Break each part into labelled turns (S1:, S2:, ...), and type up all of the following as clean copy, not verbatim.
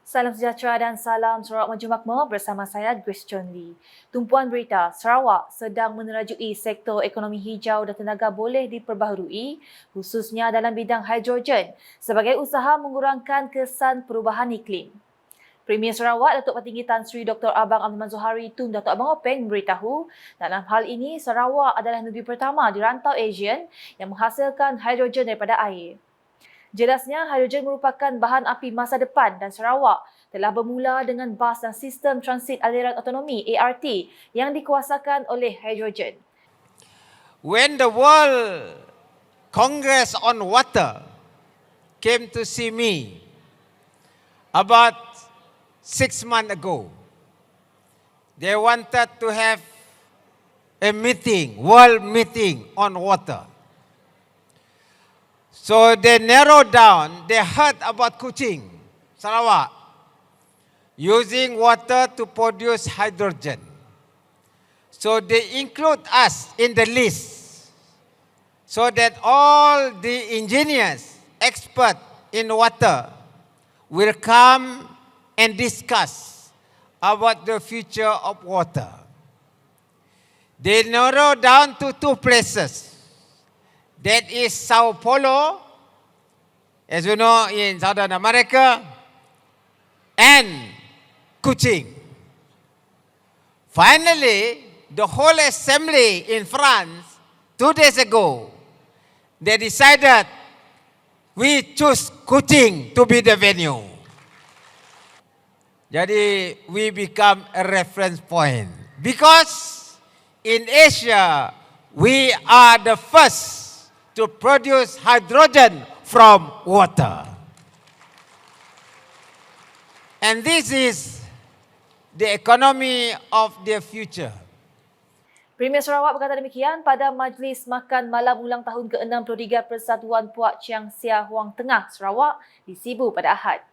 S1: Salam sejahtera dan salam Sarawak Maju Makmur bersama saya Grace Chon Lee. Tumpuan berita, Sarawak sedang menerajui sektor ekonomi hijau dan tenaga boleh diperbaharui khususnya dalam bidang hidrogen sebagai usaha mengurangkan kesan perubahan iklim. Premier Sarawak Datuk Petinggi Tan Sri Dr. Abang Abdul Zuhari Tun Datuk Abang Openg memberitahu dalam hal ini Sarawak adalah negeri pertama di rantau ASEAN yang menghasilkan hidrogen daripada air. Jelasnya, hidrogen merupakan bahan api masa depan dan Sarawak telah bermula dengan bas dan sistem transit aliran autonomi ART yang dikuasakan oleh hidrogen.
S2: When the World Congress on Water came to see me about 6 months ago, they wanted to have a meeting, world meeting on water. So they narrowed down, they heard about Kuching, Sarawak, using water to produce hydrogen. So they include us in the list so that all the engineers, experts in water will come and discuss about the future of water. They narrowed down to 2 places. That is Sao Paulo, as you know, in Southern America, and Kuching. Finally, the whole assembly in France, 2 days ago, they decided we choose Kuching to be the venue. Jadi, we become a reference point. Because in Asia, we are the first to produce hydrogen from water. And this is the economy of the future.
S1: Premier Sarawak berkata demikian pada Majlis Makan Malam Ulang Tahun ke-63 Persatuan Puak Chiang Sia Huang Tengah, Sarawak di Sibu pada Ahad.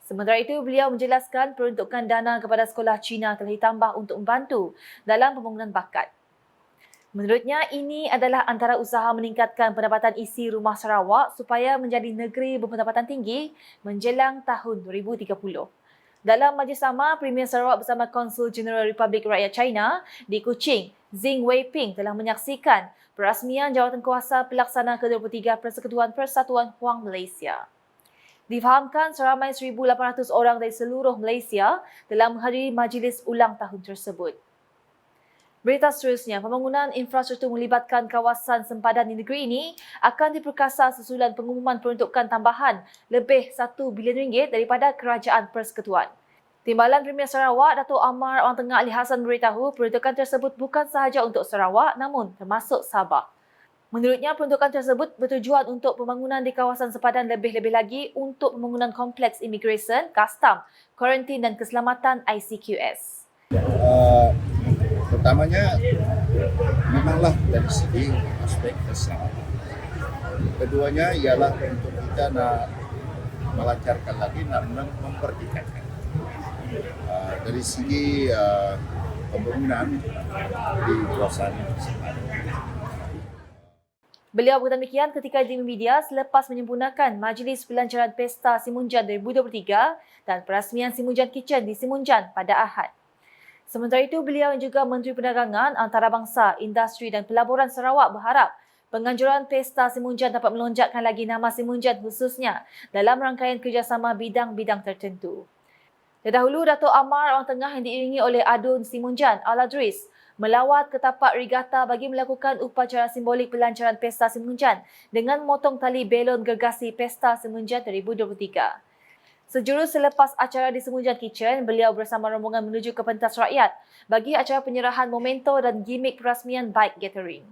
S1: Sementara itu, beliau menjelaskan peruntukan dana kepada sekolah Cina telah ditambah untuk membantu dalam pembangunan bakat. Menurutnya, ini adalah antara usaha meningkatkan pendapatan isi rumah Sarawak supaya menjadi negeri berpendapatan tinggi menjelang tahun 2030. Dalam majlis sama, Premier Sarawak bersama Konsul Jeneral Republik Rakyat China di Kuching, Zing Weiping telah menyaksikan perasmian jawatankuasa pelaksana ke-23 Persekutuan Persatuan Huang Malaysia. Difahamkan seramai 1,800 orang dari seluruh Malaysia telah menghadiri majlis ulang tahun tersebut. Berita seterusnya, pembangunan infrastruktur melibatkan kawasan sempadan di negeri ini akan diperkasa susulan pengumuman peruntukan tambahan lebih RM1 bilion daripada Kerajaan Persekutuan. Timbalan Premier Sarawak, Datuk Amar Wang Tengah Ali Hassan memberitahu peruntukan tersebut bukan sahaja untuk Sarawak namun termasuk Sabah. Menurutnya, peruntukan tersebut bertujuan untuk pembangunan di kawasan sempadan lebih-lebih lagi untuk pembangunan kompleks imigresen, kastam, kuarantin dan keselamatan ICQS.
S3: Pertamanya memanglah dari segi aspek keselamatan. Keduanya ialah untuk kita nak melancarkan lagi, nak mempertingkatkan dari segi pembangunan di kawasan sempadan.
S1: Beliau berkata demikian ketika di media selepas menyempurnakan Majlis Pelancaran Pesta Simunjan 2023 dan perasmian Simunjan Kitchen di Simunjan pada Ahad. Sementara itu, beliau yang juga Menteri Perdagangan, Antarabangsa, Industri dan Pelaburan Sarawak berharap penganjuran Pesta Simunjan dapat melonjakkan lagi nama Simunjan khususnya dalam rangkaian kerjasama bidang-bidang tertentu. Terdahulu, Datuk Amar Wang Tengah yang diiringi oleh Adun Simunjan Al-Adris melawat ke tapak regata bagi melakukan upacara simbolik pelancaran Pesta Simunjan dengan memotong tali belon gergasi Pesta Simunjan 2023. Sejurus selepas acara di Simunjan Kitchen, beliau bersama rombongan menuju ke pentas rakyat bagi acara penyerahan memento dan gimik perasmian bike gathering.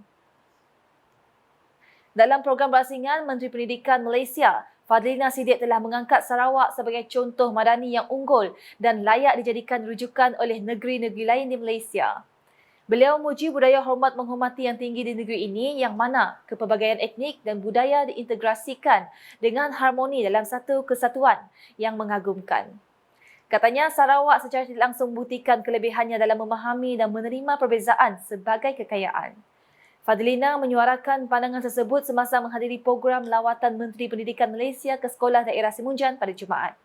S1: Dalam program berasingan, Menteri Pendidikan Malaysia, Fadlina Sidik telah mengangkat Sarawak sebagai contoh madani yang unggul dan layak dijadikan rujukan oleh negeri-negeri lain di Malaysia. Beliau memuji budaya hormat menghormati yang tinggi di negeri ini yang mana kepelbagaian etnik dan budaya diintegrasikan dengan harmoni dalam satu kesatuan yang mengagumkan. Katanya Sarawak secara tidak langsung membuktikan kelebihannya dalam memahami dan menerima perbezaan sebagai kekayaan. Fadlina menyuarakan pandangan tersebut semasa menghadiri program lawatan Menteri Pendidikan Malaysia ke Sekolah Daerah Simunjan pada Jumaat.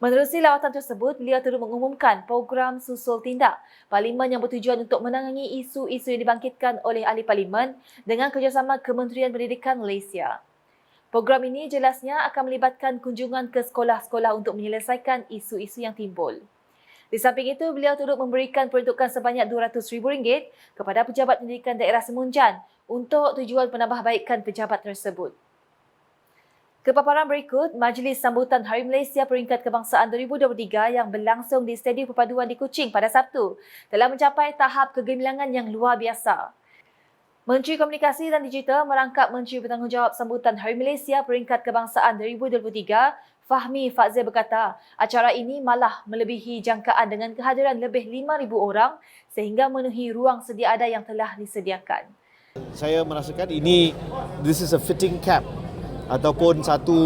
S1: Menerusi lawatan tersebut, beliau turut mengumumkan program susul tindak Parlimen yang bertujuan untuk menangani isu-isu yang dibangkitkan oleh ahli Parlimen dengan kerjasama Kementerian Pendidikan Malaysia. Program ini jelasnya akan melibatkan kunjungan ke sekolah-sekolah untuk menyelesaikan isu-isu yang timbul. Di samping itu, beliau turut memberikan peruntukan sebanyak RM200,000 kepada pejabat pendidikan daerah Semunjan untuk tujuan penambahbaikan pejabat tersebut. Kepaparan berikut, Majlis Sambutan Hari Malaysia Peringkat Kebangsaan 2023 yang berlangsung di Stadium Perpaduan di Kuching pada Sabtu telah mencapai tahap kegemilangan yang luar biasa. Menteri Komunikasi dan Digital merangkap Menteri Bertanggungjawab Sambutan Hari Malaysia Peringkat Kebangsaan 2023, Fahmi Fadzil berkata, acara ini malah melebihi jangkaan dengan kehadiran lebih 5,000 orang sehingga memenuhi ruang sedia ada yang telah disediakan.
S4: Saya merasakan this is a fitting cap ataupun satu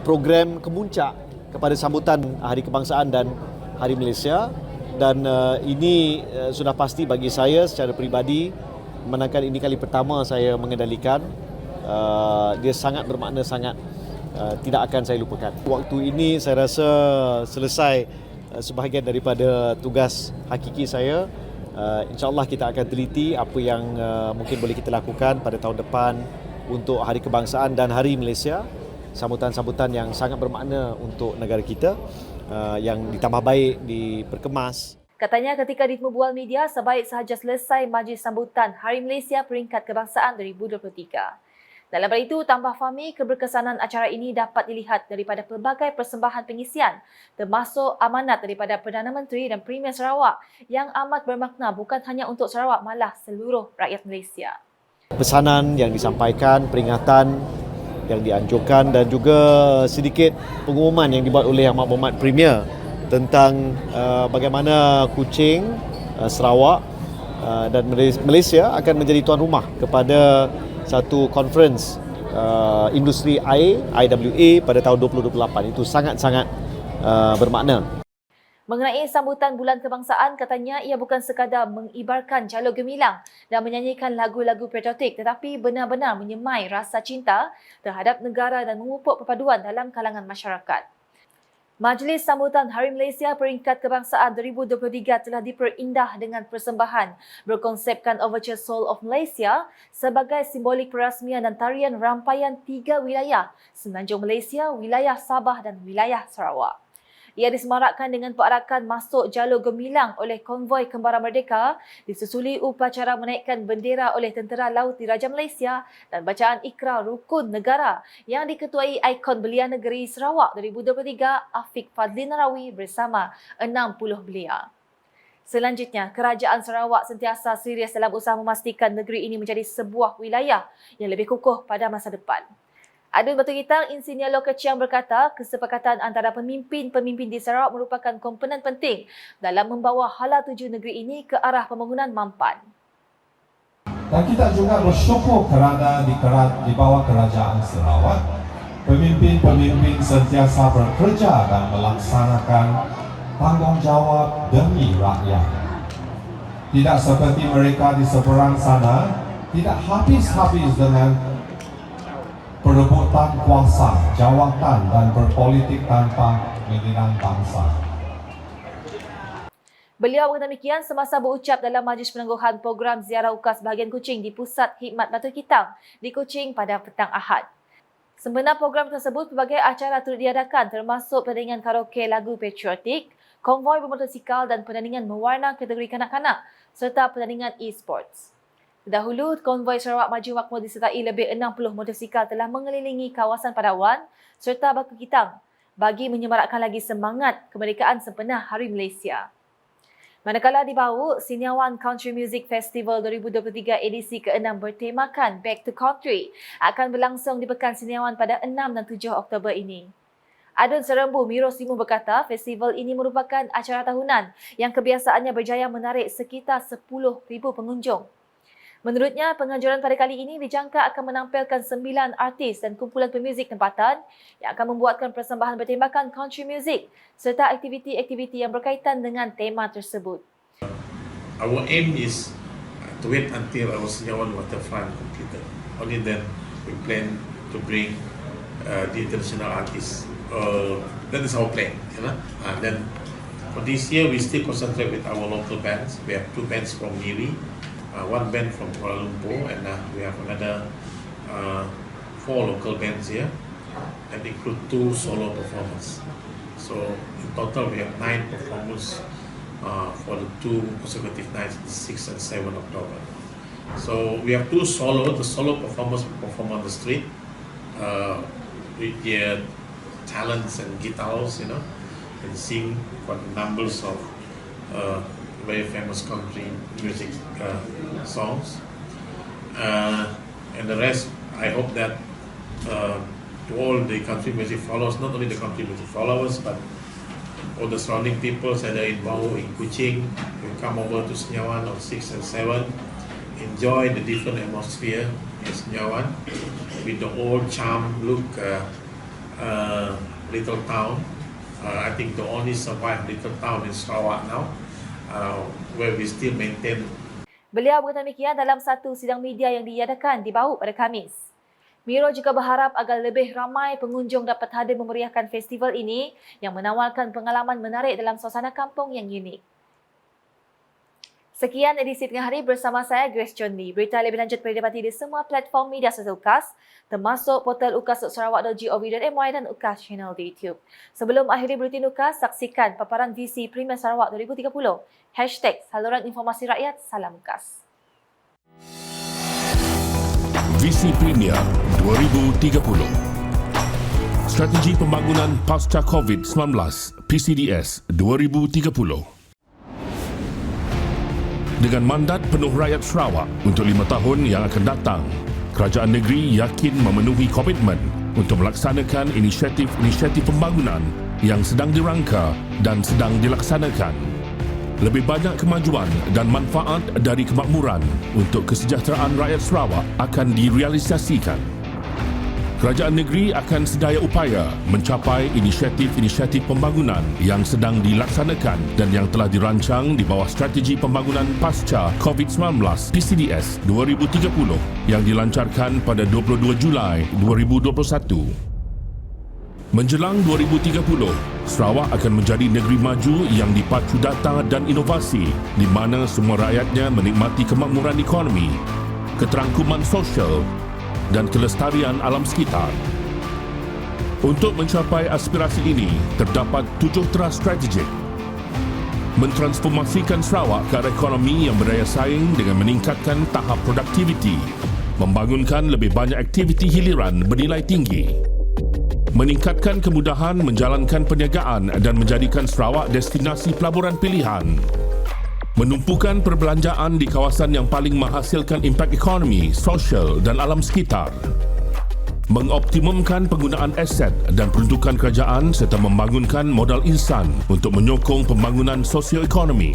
S4: program kemuncak kepada sambutan Hari Kebangsaan dan Hari Malaysia, dan ini sudah pasti bagi saya secara peribadi, manakala ini kali pertama saya mengendalikan, dia sangat bermakna, sangat tidak akan saya lupakan. Waktu ini saya rasa selesai sebahagian daripada tugas hakiki saya. InsyaAllah kita akan teliti apa yang mungkin boleh kita lakukan pada tahun depan untuk Hari Kebangsaan dan Hari Malaysia, sambutan-sambutan yang sangat bermakna untuk negara kita, yang ditambah baik, diperkemas.
S1: Katanya ketika ditemui media sebaik sahaja selesai Majlis Sambutan Hari Malaysia Peringkat Kebangsaan 2023. Dalam hal itu, tambah Fahmi, keberkesanan acara ini dapat dilihat daripada pelbagai persembahan pengisian, termasuk amanat daripada Perdana Menteri dan Premier Sarawak yang amat bermakna bukan hanya untuk Sarawak, malah seluruh rakyat Malaysia.
S4: Pesanan yang disampaikan, peringatan yang dianjurkan dan juga sedikit pengumuman yang dibuat oleh Yang Berhormat Premier tentang bagaimana Kuching, Sarawak dan Malaysia akan menjadi tuan rumah kepada satu conference industri air, IWA pada tahun 2028. Itu sangat-sangat bermakna.
S1: Mengenai sambutan Bulan Kebangsaan, katanya ia bukan sekadar mengibarkan jalur gemilang dan menyanyikan lagu-lagu patriotik tetapi benar-benar menyemai rasa cinta terhadap negara dan memupuk perpaduan dalam kalangan masyarakat. Majlis Sambutan Hari Malaysia Peringkat Kebangsaan 2023 telah diperindah dengan persembahan berkonsepkan Overture Soul of Malaysia sebagai simbolik perasmian dan tarian rampaian 3 wilayah, Semenanjung Malaysia, wilayah Sabah dan wilayah Sarawak. Ia disemarakkan dengan perarakan masuk jalur gemilang oleh konvoi Kembara Merdeka, disusuli upacara menaikkan bendera oleh Tentera Laut Diraja Malaysia dan bacaan ikrar rukun negara yang diketuai ikon belia negeri Sarawak 2023 Afiq Fadli Narawi bersama 60 belia. Selanjutnya, Kerajaan Sarawak sentiasa serius dalam usaha memastikan negeri ini menjadi sebuah wilayah yang lebih kukuh pada masa depan. Adun Batu Gitang, Insinyur Loh Keciang berkata, kesepakatan antara pemimpin-pemimpin di Sarawak merupakan komponen penting dalam membawa hala tuju negeri ini ke arah pembangunan mampan.
S5: Dan kita juga bersyukur kerana di bawah Kerajaan Sarawak, pemimpin-pemimpin sentiasa bekerja dan melaksanakan tanggungjawab demi rakyat. Tidak seperti mereka di seberang sana, tidak habis-habis dengan perebutan kuasa, jawatan dan berpolitik tanpa mengenang bangsa.
S1: Beliau berkata demikian semasa berucap dalam Majlis Penangguhan Program Ziarah UKAS bahagian Kuching di Pusat Khidmat Batu Kitang di Kuching pada petang Ahad. Sempena program tersebut, pelbagai acara turut diadakan termasuk pertandingan karaoke lagu patriotik, konvoi bermotosikal dan pertandingan mewarna kategori kanak-kanak serta pertandingan e-sports. Dahulu, konvoi Sarawak Maju Makmur disertai lebih 60 motosikal telah mengelilingi kawasan Padawan serta Batu Kitang bagi menyemarakkan lagi semangat kemerdekaan sempena Hari Malaysia. Manakala di Bau, Siniawan Country Music Festival 2023 edisi ke-6 bertemakan Back to Country akan berlangsung di Pekan Siniawan pada 6 dan 7 Oktober ini. Adun Serembu Miro Simu berkata, festival ini merupakan acara tahunan yang kebiasaannya berjaya menarik sekitar 10,000 pengunjung. Menurutnya, penganjuran pada kali ini dijangka akan menampilkan 9 artis dan kumpulan pemuzik tempatan yang akan membuatkan persembahan bertemakan country music serta aktiviti-aktiviti yang berkaitan dengan tema tersebut.
S6: Our aim is to wait until our Siniawan waterfront completed. Only then we plan to bring the international artists that is our plan. Then for this year, we still concentrate with our local bands. We have 2 bands from Miri, 1 band from Kuala Lumpur, and we have another 4 local bands here, and include 2 solo performers. So in total, we have 9 performers for the 2 consecutive nights, 6 and 7 October. So we have 2 solo. The solo performers perform on the street with their talents and guitars, and sing for numbers of very famous country music songs. And the rest, I hope that to all the country music followers, not only the country music followers, but all the surrounding people, either in Bau, in Kuching, will come over to Senyawan on 6 and 7, enjoy the different atmosphere in Senyawan with the old charm look little town. I think the only survived little town in Sarawak now, where we still maintain.
S1: Beliau berkata demikian dalam satu sidang media yang diadakan di Bau pada Khamis. Miro juga berharap agar lebih ramai pengunjung dapat hadir memeriahkan festival ini yang menawarkan pengalaman menarik dalam suasana kampung yang unik. Sekian edisi Tengah Hari bersama saya, Grace John Lee. Berita lebih lanjut boleh didapati di semua platform media sosial UKAS, termasuk portal ukas.sarawak.gov.my dan UKAS channel di YouTube. Sebelum akhiri buletin UKAS, saksikan paparan visi Premier Sarawak 2030. #Saluran Informasi Rakyat, Salam UKAS.
S7: Visi Premier 2030. Strategi Pembangunan Pasca COVID-19 PCDS 2030. Dengan mandat penuh rakyat Sarawak untuk 5 tahun yang akan datang, kerajaan negeri yakin memenuhi komitmen untuk melaksanakan inisiatif-inisiatif pembangunan yang sedang dirangka dan sedang dilaksanakan. Lebih banyak kemajuan dan manfaat dari kemakmuran untuk kesejahteraan rakyat Sarawak akan direalisasikan. Kerajaan negeri akan sedaya upaya mencapai inisiatif-inisiatif pembangunan yang sedang dilaksanakan dan yang telah dirancang di bawah Strategi Pembangunan Pasca COVID-19 PCDS 2030 yang dilancarkan pada 22 Julai 2021. Menjelang 2030, Sarawak akan menjadi negeri maju yang dipacu data dan inovasi di mana semua rakyatnya menikmati kemakmuran ekonomi, keterangkuman sosial dan kelestarian alam sekitar. Untuk mencapai aspirasi ini, terdapat 7 teras strategik. Mentransformasikan Sarawak ke arah ekonomi yang berdaya saing dengan meningkatkan tahap produktiviti, membangunkan lebih banyak aktiviti hiliran bernilai tinggi, meningkatkan kemudahan menjalankan perniagaan dan menjadikan Sarawak destinasi pelaburan pilihan, menumpukan perbelanjaan di kawasan yang paling menghasilkan impak ekonomi, sosial dan alam sekitar, mengoptimumkan penggunaan aset dan peruntukan kerajaan serta membangunkan modal insan untuk menyokong pembangunan sosioekonomi,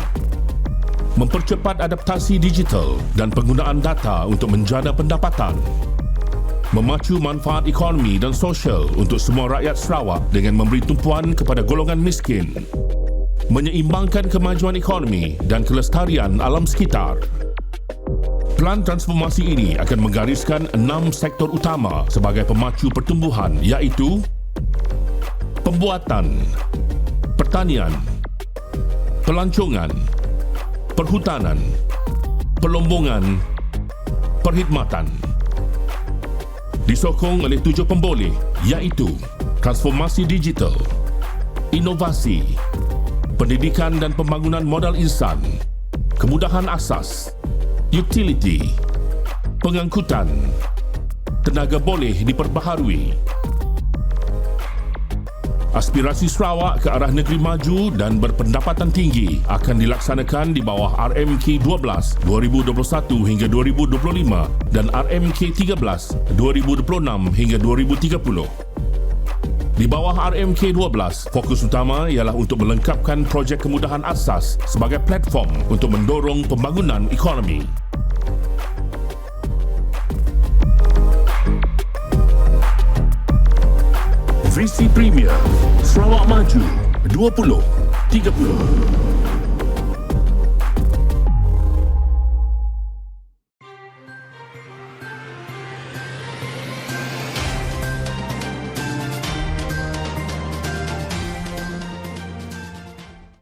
S7: mempercepat adaptasi digital dan penggunaan data untuk menjana pendapatan, memacu manfaat ekonomi dan sosial untuk semua rakyat Sarawak dengan memberi tumpuan kepada golongan miskin, menyeimbangkan kemajuan ekonomi dan kelestarian alam sekitar. Pelan transformasi ini akan menggariskan 6 sektor utama sebagai pemacu pertumbuhan, iaitu pembuatan, pertanian, pelancongan, perhutanan, pelombongan, perkhidmatan. Disokong oleh 7 pemboleh, iaitu transformasi digital, inovasi, pendidikan dan pembangunan modal insan, kemudahan asas, utility, pengangkutan, tenaga boleh diperbaharui. Aspirasi Sarawak ke arah negeri maju dan berpendapatan tinggi akan dilaksanakan di bawah RMK 12 2021 hingga 2025 dan RMK 13 2026 hingga 2030. Di bawah RMK 12, fokus utama ialah untuk melengkapkan projek kemudahan asas sebagai platform untuk mendorong pembangunan ekonomi. Visi Premier Sarawak Maju 2030.